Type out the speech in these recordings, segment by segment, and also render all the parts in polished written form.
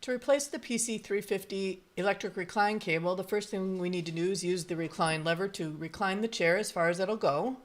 To replace the PC-350 electric recline cable, the first thing we need to do is use the recline lever to recline the chair as far as it'll go.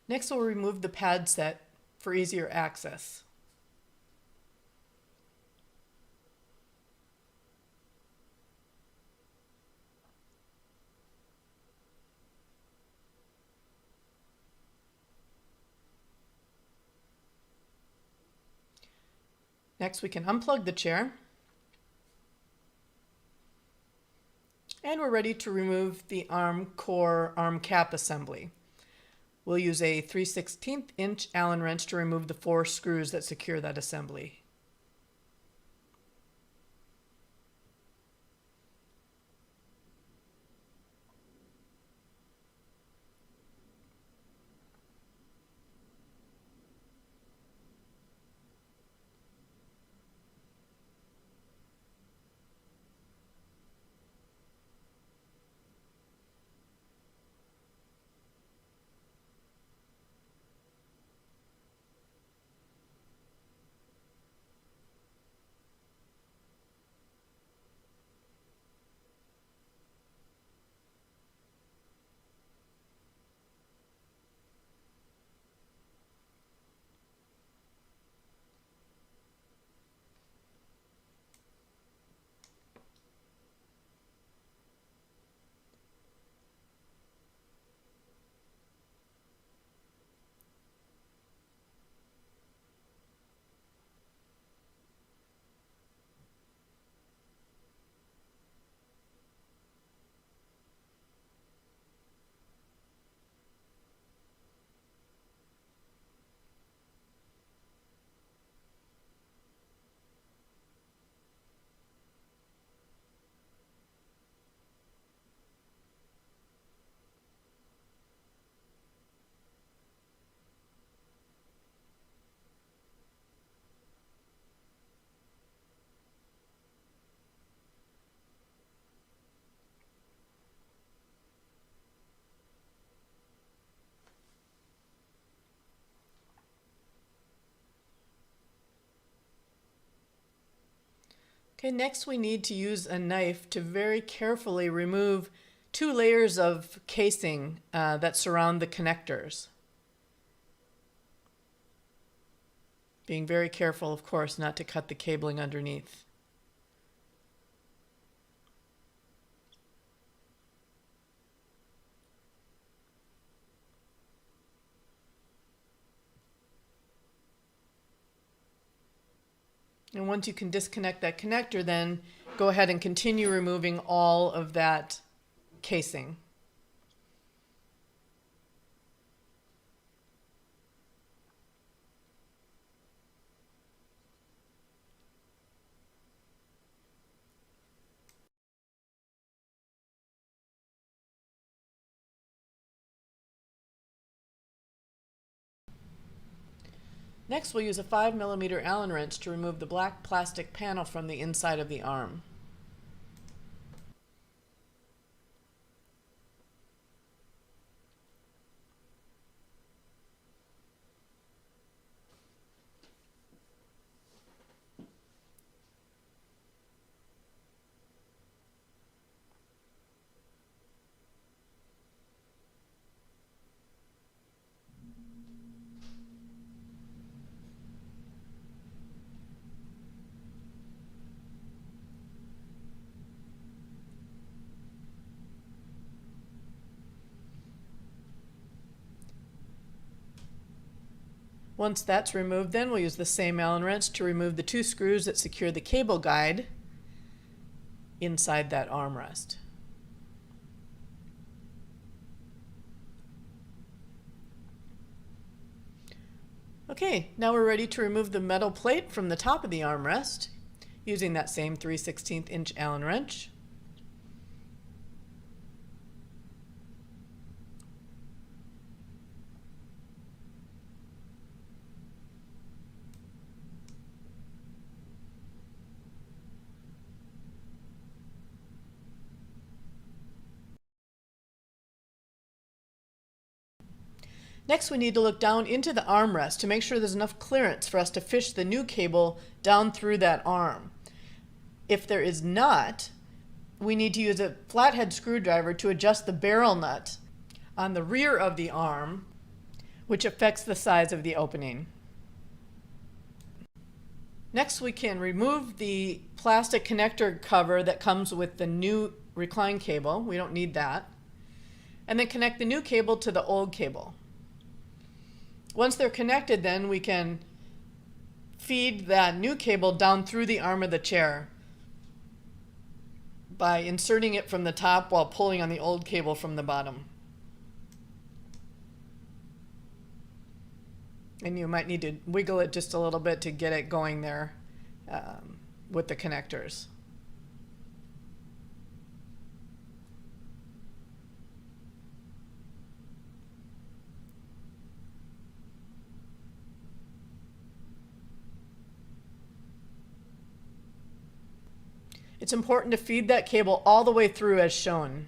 Next, we'll remove the pad set for easier access. Next, we can unplug the chair. And we're ready to remove the arm core arm cap assembly. We'll use a 3/16 inch Allen wrench to remove the 4 screws that secure that assembly. Okay, next we need to use a knife to very carefully remove 2 layers of casing that surround the connectors. Being very careful, of course, not to cut the cabling underneath. And once you can disconnect that connector, then go ahead and continue removing all of that casing. Next, we'll use a 5mm Allen wrench to remove the black plastic panel from the inside of the arm. Once that's removed, then we'll use the same Allen wrench to remove the 2 screws that secure the cable guide inside that armrest. Okay, now we're ready to remove the metal plate from the top of the armrest using that same 3/16 inch Allen wrench. Next, we need to look down into the armrest to make sure there's enough clearance for us to fish the new cable down through that arm. If there is not, we need to use a flathead screwdriver to adjust the barrel nut on the rear of the arm, which affects the size of the opening. Next, we can remove the plastic connector cover that comes with the new Recline cable. We don't need that. And then connect the new cable to the old cable. Once they're connected, then we can feed that new cable down through the arm of the chair by inserting it from the top while pulling on the old cable from the bottom. And you might need to wiggle it just a little bit to get it going there with the connectors. It's important to feed that cable all the way through as shown.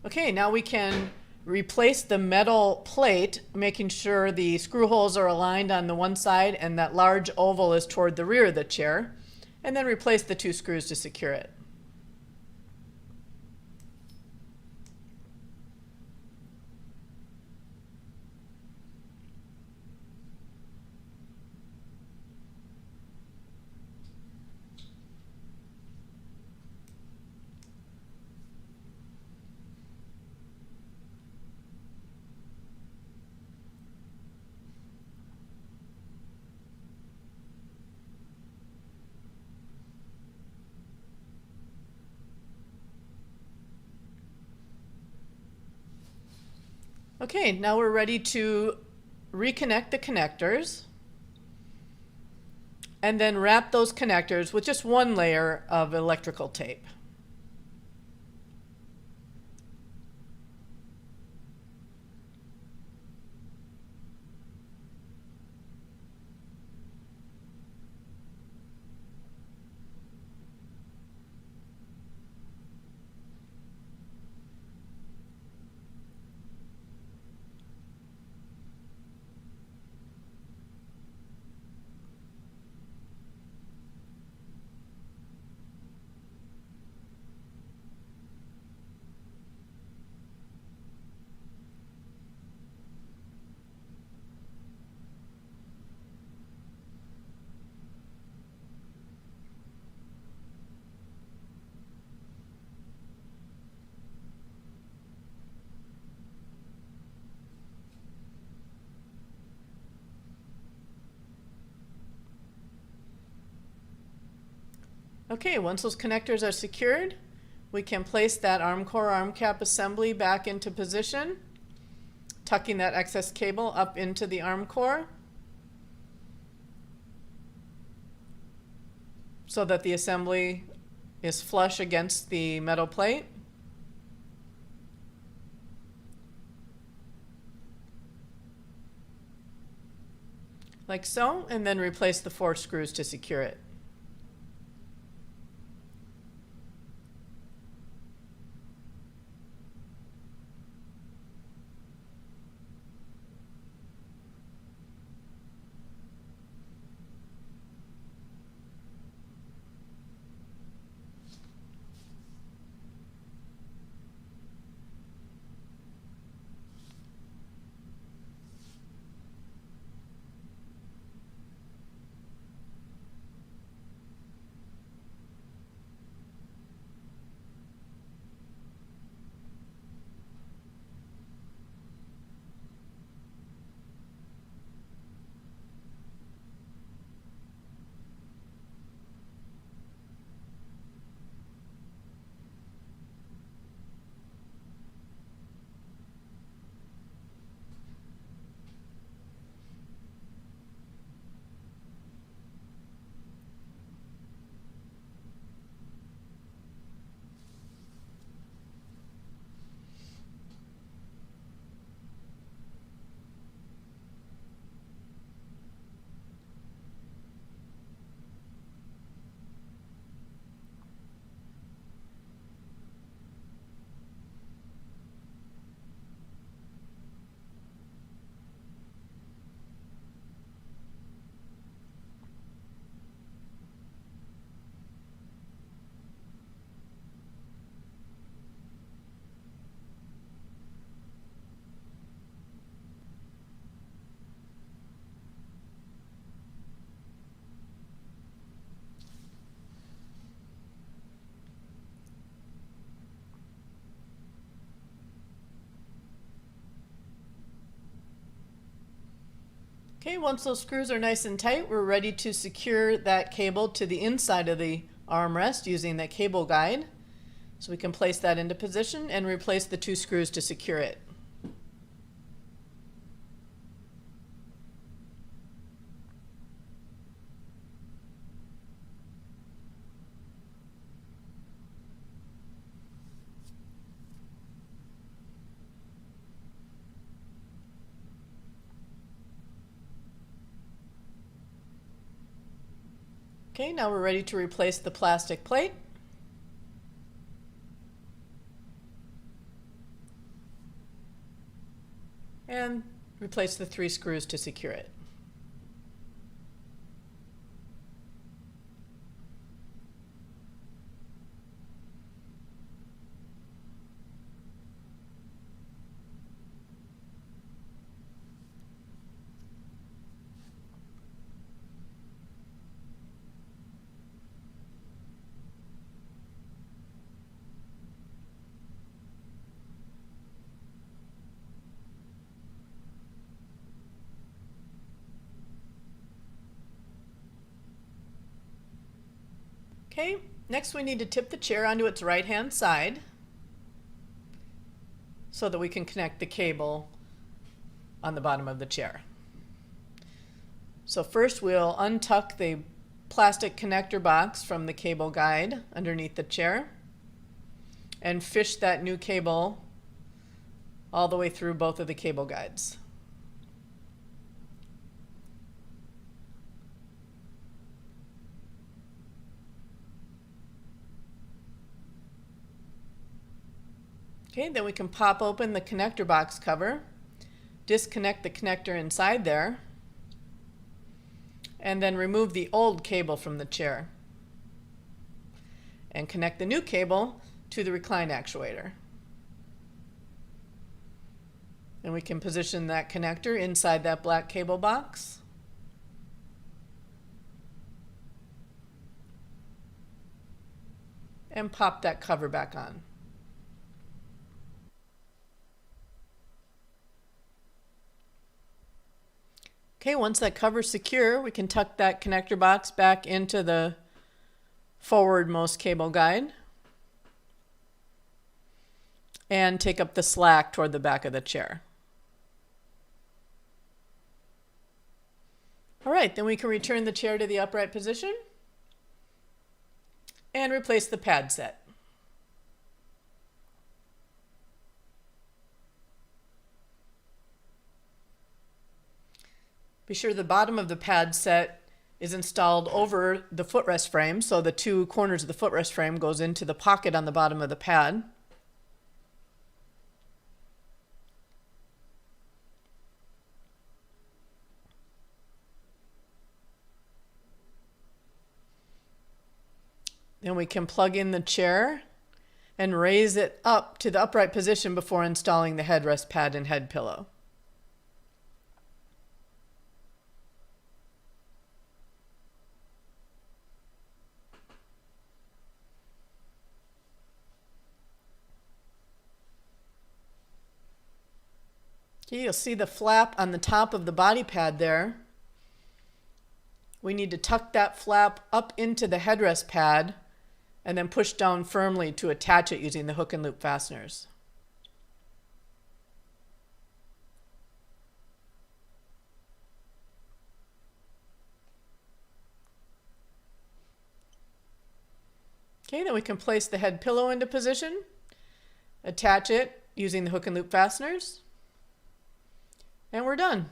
Okay, now we can replace the metal plate, making sure the screw holes are aligned on the one side and that large oval is toward the rear of the chair, and then replace the two screws to secure it. Okay, now we're ready to reconnect the connectors and then wrap those connectors with just one layer of electrical tape. Okay, once those connectors are secured, we can place that arm core arm cap assembly back into position, tucking that excess cable up into the arm core so that the assembly is flush against the metal plate. Like so, and then replace the 4 screws to secure it. Okay, once those screws are nice and tight, we're ready to secure that cable to the inside of the armrest using that cable guide. So we can place that into position and replace the 2 screws to secure it. Okay, now we're ready to replace the plastic plate. And replace the 3 screws to secure it. Okay, next we need to tip the chair onto its right-hand side so that we can connect the cable on the bottom of the chair. So first we'll untuck the plastic connector box from the cable guide underneath the chair and fish that new cable all the way through both of the cable guides. Okay, then we can pop open the connector box cover, disconnect the connector inside there, and then remove the old cable from the chair and connect the new cable to the Recline actuator. And we can position that connector inside that black cable box. And pop that cover back on. Okay, once that cover's secure, we can tuck that connector box back into the forwardmost cable guide and take up the slack toward the back of the chair. All right, then we can return the chair to the upright position and replace the pad set. Be sure the bottom of the pad set is installed over the footrest frame, so the 2 corners of the footrest frame goes into the pocket on the bottom of the pad. Then we can plug in the chair and raise it up to the upright position before installing the headrest pad and head pillow. Okay, you'll see the flap on the top of the body pad there. We need to tuck that flap up into the headrest pad and then push down firmly to attach it using the hook and loop fasteners. Okay, then we can place the head pillow into position, attach it using the hook and loop fasteners, and we're done.